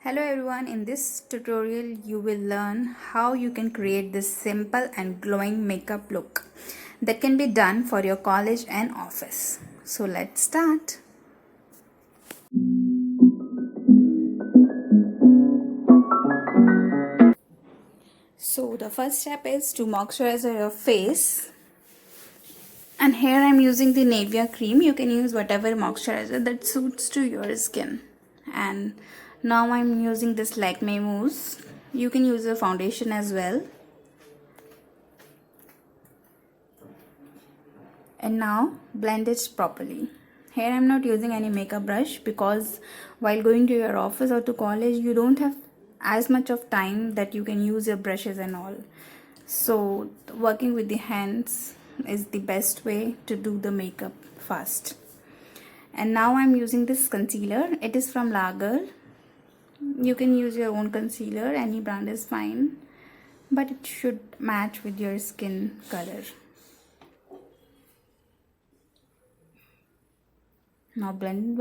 Hello everyone, in this tutorial you will learn how you can create this simple and glowing makeup look that can be done for your college and office. So let's start. So the first step is to moisturize your face. And here I'm using the Nivea cream. You can use whatever moisturizer that suits to your skin. And now I'm using this Lakme mousse. You can use a foundation as well. And now blend it properly. Here I'm not using any makeup brush because while going to your office or to college you don't have as much of time that you can use your brushes and all. So working with the hands is the best way to do the makeup fast. And now I'm using this concealer. It is from La Girl. You can use your own concealer, any brand is fine, but it should match with your skin color. Now blend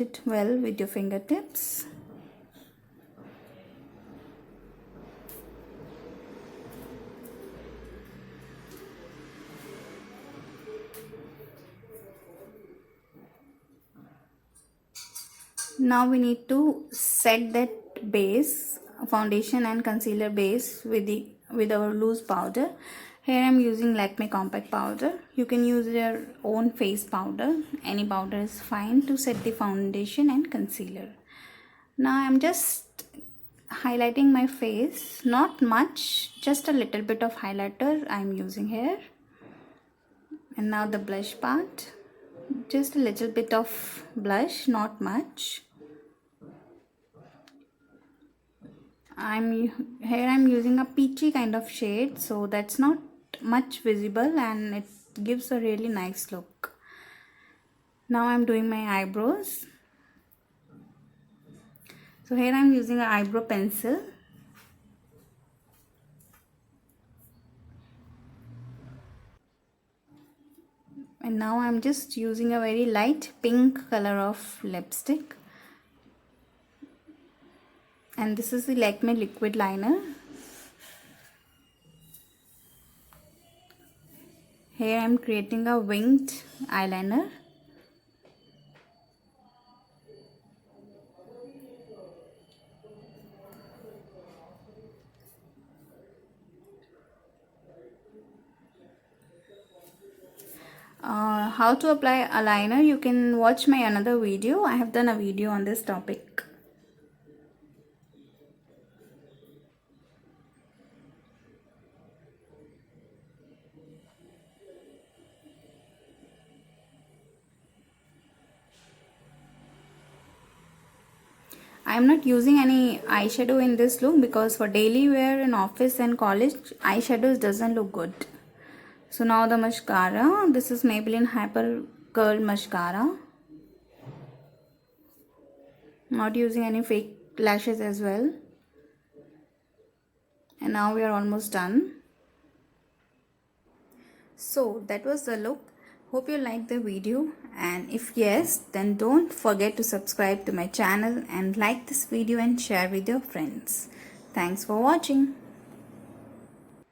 it well with your fingertips. Now we need to set that base, foundation and concealer base with our loose powder. Here I am using Lakme compact powder. You can use your own face powder. Any powder is fine to set the foundation and concealer. Now I am just highlighting my face, not much, just a little bit of highlighter I am using here. And now the blush part, just a little bit of blush, not much. I'm using a peachy kind of shade, so that's not much visible and it gives a really nice look. Now I'm doing my eyebrows. So here I'm using an eyebrow pencil. And now I'm just using a very light pink color of lipstick. And this is the Lakme liquid liner. Here I am creating a winged eyeliner. How to apply eyeliner, you can watch my another video. I have done a video on this topic. I am not using any eyeshadow in this look because for daily wear in office and college, eyeshadows doesn't look good. So now the mascara, this is Maybelline Hyper Curl Mascara. Not using any fake lashes as well. And now we are almost done. So that was the look. Hope you liked the video, and if yes, then don't forget to subscribe to my channel and like this video and share with your friends. Thanks for watching.